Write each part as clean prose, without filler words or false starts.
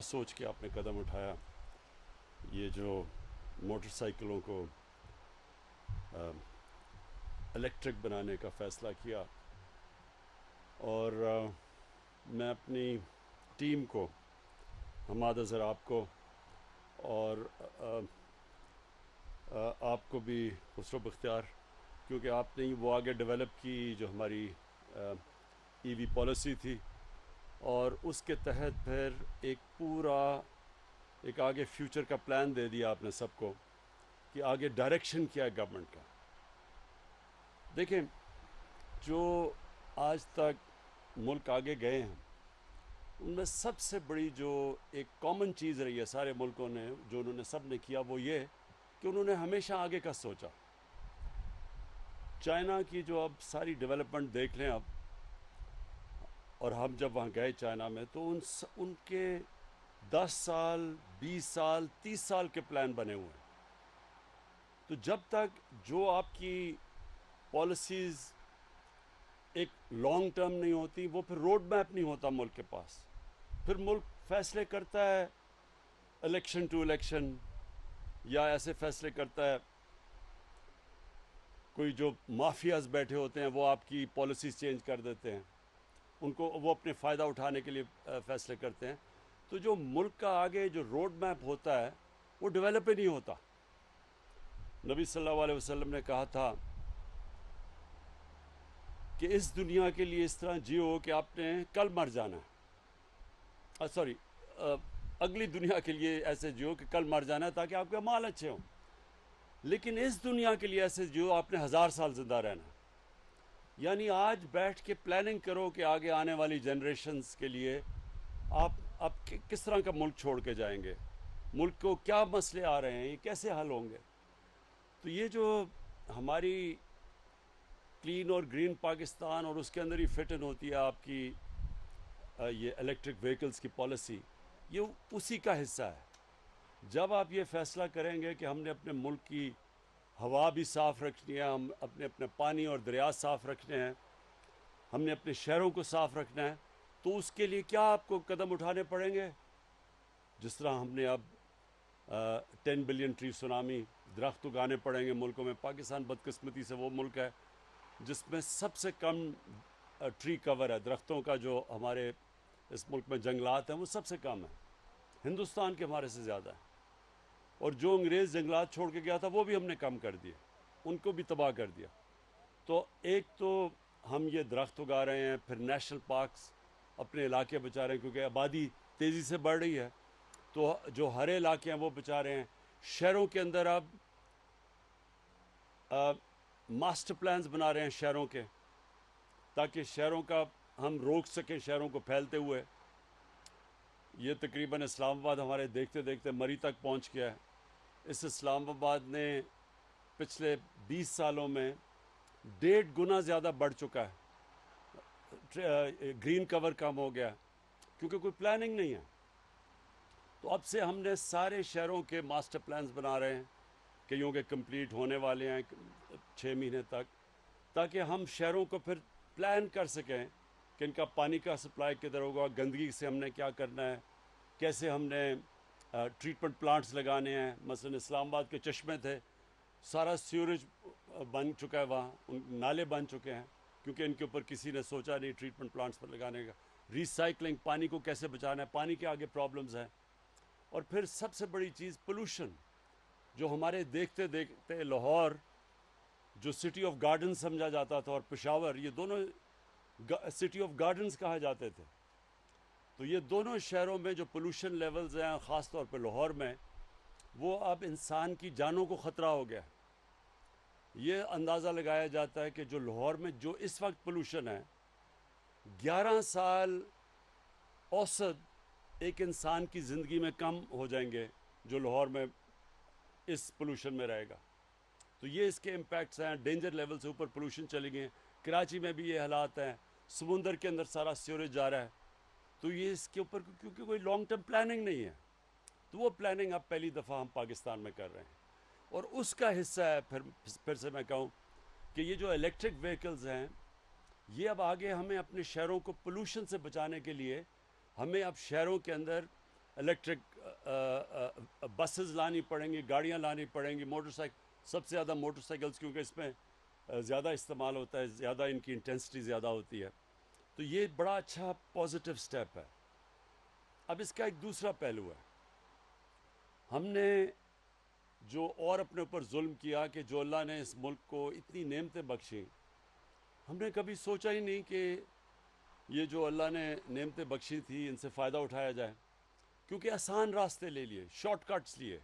سوچ کے آپ نے قدم اٹھایا، یہ جو موٹر سائیکلوں کو الیکٹرک بنانے کا فیصلہ کیا، اور میں اپنی ٹیم کو، حماد اظہر آپ کو اور آپ کو بھی خسرو بختیار، کیونکہ آپ نے وہ آگے ڈیولپ کی جو ہماری ای وی پالیسی تھی، اور اس کے تحت پھر ایک آگے فیوچر کا پلان دے دیا آپ نے سب کو کہ آگے ڈائریکشن کیا ہے گورنمنٹ کا۔ دیکھیں، جو آج تک ملک آگے گئے ہیں ان میں سب سے بڑی جو ایک کامن چیز رہی ہے سارے ملکوں نے، جو انہوں نے سب نے کیا، وہ یہ کہ انہوں نے ہمیشہ آگے کا سوچا۔ چائنا کی جو اب ساری ڈیولپمنٹ دیکھ لیں اب، اور ہم جب وہاں گئے چائنا میں تو ان کے 10 سال 20 سال 30 سال کے پلان بنے ہوئے ہیں۔ تو جب تک جو آپ کی پالیسیز ایک لانگ ٹرم نہیں ہوتی، وہ پھر روڈ میپ نہیں ہوتا ملک کے پاس، پھر ملک فیصلے کرتا ہے الیکشن ٹو الیکشن، یا ایسے فیصلے کرتا ہے، کوئی جو مافیاز بیٹھے ہوتے ہیں وہ آپ کی پالیسیز چینج کر دیتے ہیں، ان کو وہ اپنے فائدہ اٹھانے کے لیے فیصلے کرتے ہیں۔ تو جو ملک کا آگے جو روڈ میپ ہوتا ہے وہ ڈیولپ ہی نہیں ہوتا۔ نبی صلی اللہ علیہ وسلم نے کہا تھا کہ اس دنیا کے لیے اس طرح جیو کہ آپ نے کل مر جانا ہے، سوری، اگلی دنیا کے لیے ایسے جیو کہ کل مر جانا ہے تاکہ آپ کے اعمال اچھے ہوں، لیکن اس دنیا کے لیے ایسے جیو آپ نے 1000 سال زندہ رہنا ہے۔ یعنی آج بیٹھ کے پلاننگ کرو کہ آگے آنے والی جنریشنز کے لیے آپ کس طرح کا ملک چھوڑ کے جائیں گے، ملک کو کیا مسئلے آ رہے ہیں، یہ کیسے حل ہوں گے۔ تو یہ جو ہماری کلین اور گرین پاکستان، اور اس کے اندر ہی فٹ ان ہوتی ہے آپ کی یہ الیکٹرک وہیکلز کی پالیسی، یہ اسی کا حصہ ہے۔ جب آپ یہ فیصلہ کریں گے کہ ہم نے اپنے ملک کی ہوا بھی صاف رکھنی ہے، ہم اپنے پانی اور دریا صاف رکھنے ہیں، ہم نے اپنے شہروں کو صاف رکھنا ہے، تو اس کے لیے کیا آپ کو قدم اٹھانے پڑیں گے؟ جس طرح ہم نے اب 10 بلین ٹری سونامی، درخت اگانے پڑیں گے ملکوں میں۔ پاکستان بدقسمتی سے وہ ملک ہے جس میں سب سے کم ٹری کور ہے، درختوں کا جو ہمارے اس ملک میں جنگلات ہیں وہ سب سے کم ہے، ہندوستان کے ہمارے سے زیادہ ہے۔ اور جو انگریز جنگلات چھوڑ کے گیا تھا وہ بھی ہم نے کم کر دیے، ان کو بھی تباہ کر دیا۔ تو ایک تو ہم یہ درخت اگا رہے ہیں، پھر نیشنل پارکس اپنے علاقے بچا رہے ہیں، کیونکہ آبادی تیزی سے بڑھ رہی ہے، تو جو ہرے علاقے ہیں وہ بچا رہے ہیں۔ شہروں کے اندر اب ماسٹر پلانز بنا رہے ہیں شہروں کے، تاکہ شہروں کا ہم روک سکیں شہروں کو پھیلتے ہوئے۔ یہ تقریباً اسلام آباد ہمارے دیکھتے دیکھتے مری تک پہنچ گیا ہے۔ اس اسلام آباد نے پچھلے 20 سالوں میں 1.5 گنا زیادہ بڑھ چکا ہے، گرین کور کم ہو گیا، کیونکہ کوئی پلاننگ نہیں ہے۔ تو اب سے ہم نے سارے شہروں کے ماسٹر پلانز بنا رہے ہیں، کئیوں کے کمپلیٹ ہونے والے ہیں 6 مہینے تک، تاکہ ہم شہروں کو پھر پلان کر سکیں کہ ان کا پانی کا سپلائی کدھر ہوگا، گندگی سے ہم نے کیا کرنا ہے، کیسے ہم نے ٹریٹمنٹ پلانٹس لگانے ہیں۔ مثلا اسلام آباد کے چشمے تھے، سارا سیوریج بن چکا ہے، وہاں نالے بن چکے ہیں، کیونکہ ان کے اوپر کسی نے سوچا نہیں ٹریٹمنٹ پلانٹس پر لگانے کا۔ ریسائکلنگ، پانی کو کیسے بچانا ہے، پانی کے آگے پرابلمز ہیں۔ اور پھر سب سے بڑی چیز پولوشن، جو ہمارے دیکھتے دیکھتے لاہور، جو سٹی آف گارڈنز سمجھا جاتا تھا، اور پشاور، یہ دونوں سٹی آف گارڈنز کہا جاتے تھے۔ تو یہ دونوں شہروں میں جو پولوشن لیولز ہیں، خاص طور پہ لاہور میں، وہ اب انسان کی جانوں کو خطرہ ہو گیا۔ یہ اندازہ لگایا جاتا ہے کہ جو لاہور میں جو اس وقت پولوشن ہے، 11 سال اوسط ایک انسان کی زندگی میں کم ہو جائیں گے جو لاہور میں اس پولوشن میں رہے گا۔ تو یہ اس کے امپیکٹس ہیں، ڈینجر لیول سے اوپر پولوشن چلی گئی ہیں۔ کراچی میں بھی یہ حالات ہیں، سمندر کے اندر سارا سیوریج جا رہا ہے۔ تو یہ اس کے اوپر کیونکہ کوئی لانگ ٹرم پلاننگ نہیں ہے، تو وہ پلاننگ اب پہلی دفعہ ہم پاکستان میں کر رہے ہیں، اور اس کا حصہ ہے پھر سے میں کہوں کہ یہ جو الیکٹرک وہیکلز ہیں، یہ اب آگے ہمیں اپنے شہروں کو پولوشن سے بچانے کے لیے، ہمیں اب شہروں کے اندر الیکٹرک بسز لانی پڑیں گی، گاڑیاں لانی پڑیں گی، موٹر سائیکل، سب سے زیادہ موٹر سائیکلس، کیونکہ اس میں زیادہ استعمال ہوتا ہے، زیادہ ان کی انٹینسٹی زیادہ ہوتی ہے. تو یہ بڑا اچھا پازیٹیو سٹیپ ہے. اب اس کا ایک دوسرا پہلو ہے. ہم نے جو اور اپنے اوپر ظلم کیا کہ جو اللہ نے اس ملک کو اتنی نعمتیں بخشیں، ہم نے کبھی سوچا ہی نہیں کہ یہ جو اللہ نے نعمتیں بخشی تھی ان سے فائدہ اٹھایا جائے. کیونکہ آسان راستے لے لیے، شارٹ کٹس لیے،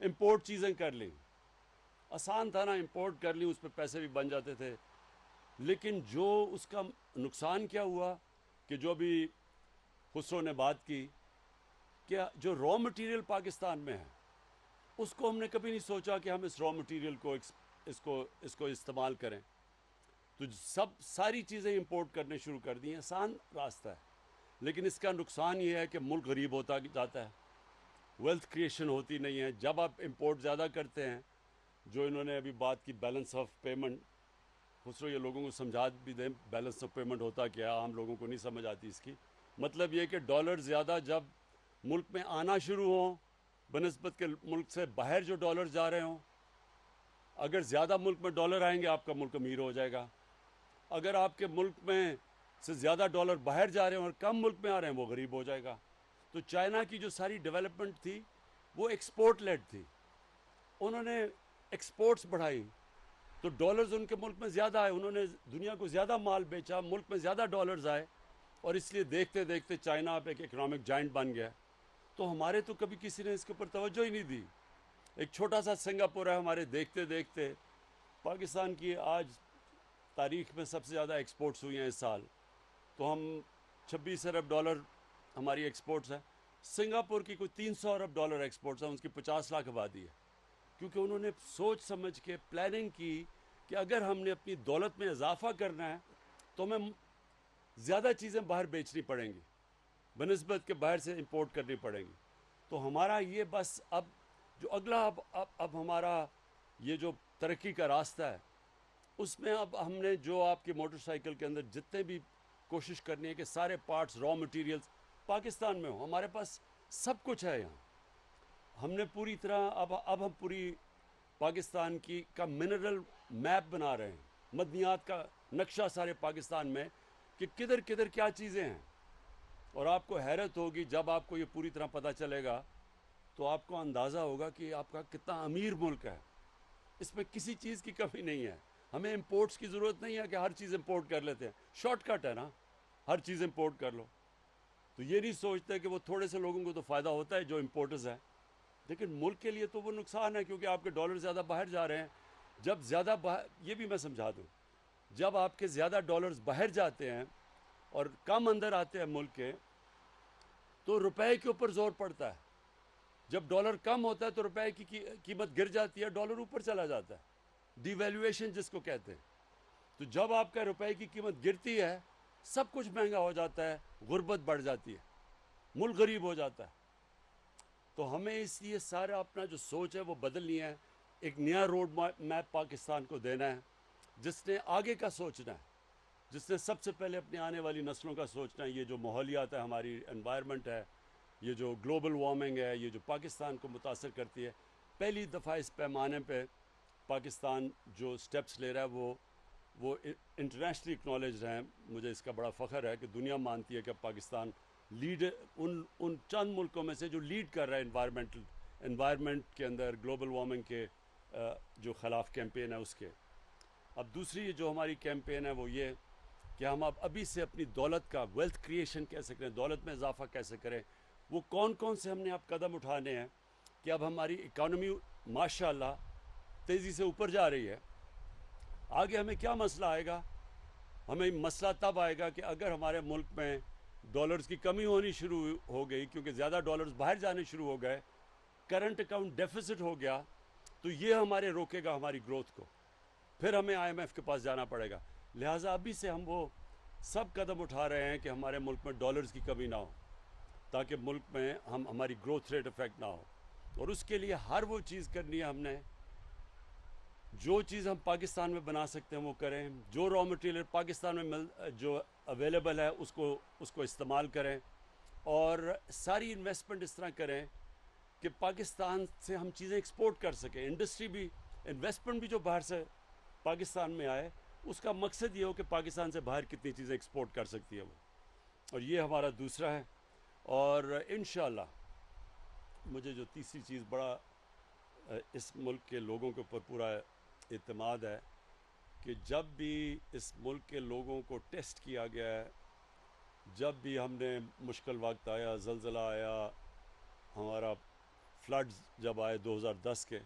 امپورٹ چیزیں کر لیں. آسان تھا نا، امپورٹ کر لیں، اس پہ پیسے بھی بن جاتے تھے. لیکن جو اس کا نقصان کیا ہوا کہ جو بھی خسرو نے بات کی کہ جو را مٹیریل پاکستان میں ہے اس کو ہم نے کبھی نہیں سوچا کہ ہم اس را مٹیریل کو اس کو استعمال کریں. تو ساری چیزیں امپورٹ کرنے شروع کر دی ہیں. آسان راستہ ہے، لیکن اس کا نقصان یہ ہے کہ ملک غریب ہوتا جاتا ہے، ویلتھ کریشن ہوتی نہیں ہے. جب آپ امپورٹ زیادہ کرتے ہیں، جو انہوں نے ابھی بات کی بیلنس آف پیمنٹ، خسرو یہ لوگوں کو سمجھا بھی دیں بیلنس آف پیمنٹ ہوتا کیا، عام لوگوں کو نہیں سمجھ آتی اس کی. مطلب یہ کہ ڈالر زیادہ جب ملک میں آنا شروع ہوں بنسبت کے ملک سے باہر جو ڈالر جا رہے ہوں، اگر زیادہ ملک میں ڈالر آئیں گے آپ کا ملک امیر ہو جائے گا. اگر آپ کے ملک میں سے زیادہ ڈالر باہر جا رہے ہیں اور کم ملک میں آ رہے ہیں، وہ غریب ہو جائے گا. تو چائنا کی جو ساری ڈیولپمنٹ تھی وہ ایکسپورٹ لیڈ تھی. انہوں نے ایکسپورٹس بڑھائی تو ڈالرز ان کے ملک میں زیادہ آئے، انہوں نے دنیا کو زیادہ مال بیچا، ملک میں زیادہ ڈالرز آئے، اور اس لیے دیکھتے دیکھتے چائنا اب ایک اکنامک جائنٹ بن گیا. تو ہمارے تو کبھی کسی نے اس کے اوپر توجہ ہی نہیں دی. ایک چھوٹا سا سنگاپور ہے ہمارے، دیکھتے دیکھتے پاکستان کی آج تاریخ میں سب سے زیادہ ایکسپورٹس ہوئی ہیں اس سال. تو ہم 26 ارب ڈالر ہماری ایکسپورٹس ہیں. سنگاپور کی کوئی 300 ارب ڈالر ایکسپورٹس ہیں، اس کی 50 لاکھ آبادی ہے. کیونکہ انہوں نے سوچ سمجھ کے پلاننگ کی کہ اگر ہم نے اپنی دولت میں اضافہ کرنا ہے تو ہمیں زیادہ چیزیں باہر بیچنی پڑیں گی بنسبت کے باہر سے امپورٹ کرنی پڑیں گی. تو ہمارا یہ بس اب جو اگلا اب ہمارا یہ جو ترقی کا راستہ ہے، اس میں اب ہم نے جو آپ کی موٹر سائیکل کے اندر جتنے بھی کوشش کرنی ہے کہ سارے پارٹس، را مٹیریلز پاکستان میں ہوں. ہمارے پاس سب کچھ ہے یہاں. ہم نے پوری طرح اب ہم پوری پاکستان کا منرل میپ بنا رہے ہیں، معدنیات کا نقشہ سارے پاکستان میں کہ کدھر کدھر کیا چیزیں ہیں. اور آپ کو حیرت ہوگی جب آپ کو یہ پوری طرح پتہ چلے گا تو آپ کو اندازہ ہوگا کہ آپ کا کتنا امیر ملک ہے. اس میں کسی چیز کی کمی نہیں ہے. ہمیں امپورٹس کی ضرورت نہیں ہے کہ ہر چیز امپورٹ کر لیتے ہیں. شارٹ کٹ ہے نا، ہر چیز امپورٹ کر لو. تو یہ نہیں سوچتے کہ وہ تھوڑے سے لوگوں کو تو فائدہ ہوتا ہے جو امپورٹرز ہیں، لیکن ملک کے لیے تو وہ نقصان ہے کیونکہ آپ کے ڈالر زیادہ باہر جا رہے ہیں. جب زیادہ یہ بھی میں سمجھا دوں، جب آپ کے زیادہ ڈالرز باہر جاتے ہیں اور کم اندر آتے ہیں ملک کے، تو روپے کے اوپر زور پڑتا ہے. جب ڈالر کم ہوتا ہے تو روپے کی قیمت گر جاتی ہے، ڈالر اوپر چلا جاتا ہے، ڈی ویلیویشن جس کو کہتے ہیں. تو جب آپ کا روپے کی قیمت گرتی ہے سب کچھ مہنگا ہو جاتا ہے، غربت بڑھ جاتی ہے، ملک غریب ہو جاتا ہے. تو ہمیں اس لیے سارا اپنا جو سوچ ہے وہ بدلنی ہے. ایک نیا روڈ میپ پاکستان کو دینا ہے، جس نے آگے کا سوچنا ہے، جس نے سب سے پہلے اپنے آنے والی نسلوں کا سوچنا ہے. یہ جو ماحولیات ہے، ہماری انوائرمنٹ ہے، یہ جو گلوبل وارمنگ ہے، یہ جو پاکستان کو متاثر کرتی ہے، پہلی دفعہ اس پیمانے پہ پاکستان جو سٹیپس لے رہا ہے وہ انٹرنیشنلی اکنالجڈ ہیں. مجھے اس کا بڑا فخر ہے کہ دنیا مانتی ہے کہ پاکستان لیڈ ان چند ملکوں میں سے جو لیڈ کر رہا ہے انوائرمنٹ کے اندر، گلوبل وارمنگ کے جو خلاف کیمپین ہے اس کے. اب دوسری جو ہماری کیمپین ہے وہ یہ کہ ہم اب ابھی سے اپنی دولت کا ویلتھ کریشن کیسے کریں، دولت میں اضافہ کیسے کریں. وہ کون کون سے ہم نے اب قدم اٹھانے ہیں کہ اب ہماری اکانومی ماشاء اللہ تیزی سے اوپر جا رہی ہے. آگے ہمیں کیا مسئلہ آئے گا؟ ہمیں مسئلہ تب آئے گا کہ اگر ہمارے ملک میں ڈالرز کی کمی ہونی شروع ہو گئی کیونکہ زیادہ ڈالرز باہر جانے شروع ہو گئے، کرنٹ اکاؤنٹ ڈیفیسٹ ہو گیا، تو یہ ہمارے روکے گا ہماری گروتھ کو. پھر ہمیں IMF کے پاس جانا پڑے گا. لہٰذا ابھی سے ہم وہ سب قدم اٹھا رہے ہیں کہ ہمارے ملک میں ڈالرز کی کمی نہ ہو، تاکہ ملک میں ہماری گروتھ ریٹ افیکٹ نہ ہو. اور اس کے لیے ہر وہ چیز کرنی ہے ہم نے، جو چیز ہم پاکستان میں بنا سکتے ہیں وہ کریں. جو را مٹیریل پاکستان میں جو اویلیبل ہے اس کو استعمال کریں. اور ساری انویسٹمنٹ اس طرح کریں کہ پاکستان سے ہم چیزیں ایکسپورٹ کر سکیں. انڈسٹری بھی، انویسٹمنٹ بھی جو باہر سے پاکستان میں آئے، اس کا مقصد یہ ہو کہ پاکستان سے باہر کتنی چیزیں ایکسپورٹ کر سکتی ہے وہ. اور یہ ہمارا دوسرا ہے. اور انشاءاللہ مجھے جو تیسری چیز بڑا اس ملک کے لوگوں کے اوپر پورا اعتماد ہے کہ جب بھی اس ملک کے لوگوں کو ٹیسٹ کیا گیا ہے، جب بھی ہم نے مشکل وقت آیا، زلزلہ آیا، ہمارا فلڈز جب آئے 2010 کے،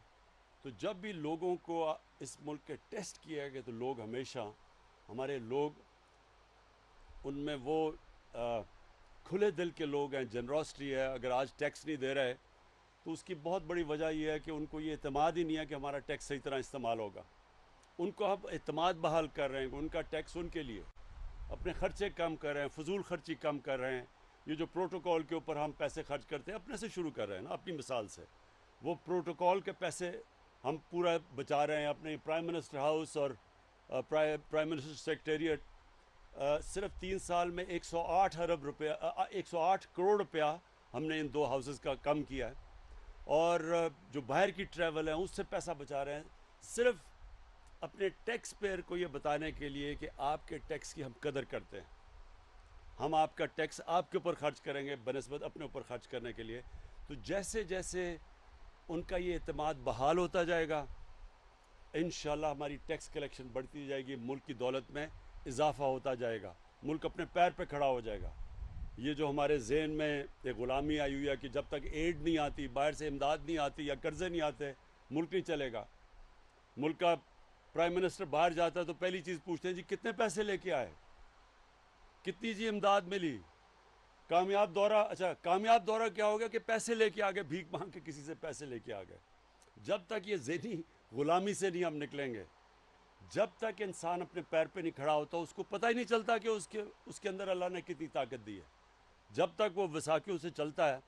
تو جب بھی لوگوں کو اس ملک کے ٹیسٹ کیا گیا تو لوگ ہمیشہ، ہمارے لوگ، ان میں وہ کھلے دل کے لوگ ہیں، جنراسٹی ہے. اگر آج ٹیکس نہیں دے رہے تو اس کی بہت بڑی وجہ یہ ہے کہ ان کو یہ اعتماد ہی نہیں ہے کہ ہمارا ٹیکس صحیح طرح استعمال ہوگا. ان کو ہم اعتماد بحال کر رہے ہیں کہ ان کا ٹیکس ان کے لیے، اپنے خرچے کم کر رہے ہیں، فضول خرچی کم کر رہے ہیں. یہ جو پروٹوکول کے اوپر ہم پیسے خرچ کرتے ہیں، اپنے سے شروع کر رہے ہیں نا، اپنی مثال سے. وہ پروٹوکول کے پیسے ہم پورا بچا رہے ہیں. اپنے پرائم منسٹر ہاؤس اور پرائم منسٹر سیکریٹریٹ صرف 3 سال میں 108 کروڑ روپیہ ہم نے ان 2 ہاؤسز کا کم کیا ہے. اور جو باہر کی ٹریول ہے اس سے پیسہ بچا رہے ہیں، صرف اپنے ٹیکس پیئر کو یہ بتانے کے لیے کہ آپ کے ٹیکس کی ہم قدر کرتے ہیں. ہم آپ کا ٹیکس آپ کے اوپر خرچ کریں گے بنسبت اپنے اوپر خرچ کرنے کے لیے. تو جیسے جیسے ان کا یہ اعتماد بحال ہوتا جائے گا، انشاءاللہ ہماری ٹیکس کلیکشن بڑھتی جائے گی، ملک کی دولت میں اضافہ ہوتا جائے گا، ملک اپنے پیر پہ کھڑا ہو جائے گا. یہ جو ہمارے ذہن میں ایک غلامی آئی ہوئی ہے کہ جب تک ایڈ نہیں آتی، باہر سے امداد نہیں آتی یا قرضے نہیں آتے، ملک نہیں چلے گا. ملک کا پرائم منسٹر باہر جاتا ہے تو پہلی چیز پوچھتے ہیں جی کتنے پیسے لے کے آئے، کتنی جی امداد ملی. کامیاب دورہ، اچھا کامیاب دورہ کیا ہو گیا کہ پیسے لے کے آ گئے، بھیک مانگ کے کسی سے پیسے لے کے آ گئے. جب تک یہ ذہنی غلامی سے نہیں ہم نکلیں گے، جب تک انسان اپنے پیر پہ نہیں کھڑا ہوتا، اس کو پتہ ہی نہیں چلتا کہ اس کے اندر اللہ نے کتنی طاقت دی ہے. جب تک وہ وساکیوں سے چلتا ہے،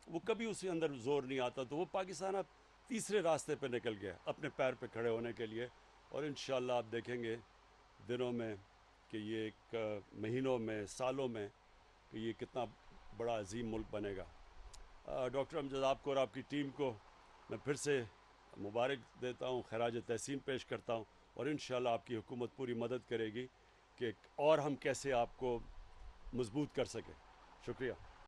وہ کبھی اس کے اندر زور نہیں آتا. تو وہ پاکستان اب تیسرے راستے پہ نکل گیا اپنے پیر پہ کھڑے ہونے کے لیے. اور انشاءاللہ آپ دیکھیں گے دنوں میں کہ یہ ایک مہینوں میں، سالوں میں، کہ یہ کتنا بڑا عظیم ملک بنے گا. ڈاکٹر امجد، آپ کو اور آپ کی ٹیم کو میں پھر سے مبارک دیتا ہوں، خراج تحسین پیش کرتا ہوں. اور انشاءاللہ آپ کی حکومت پوری مدد کرے گی کہ اور ہم کیسے آپ کو مضبوط کر سکیں. شکریہ.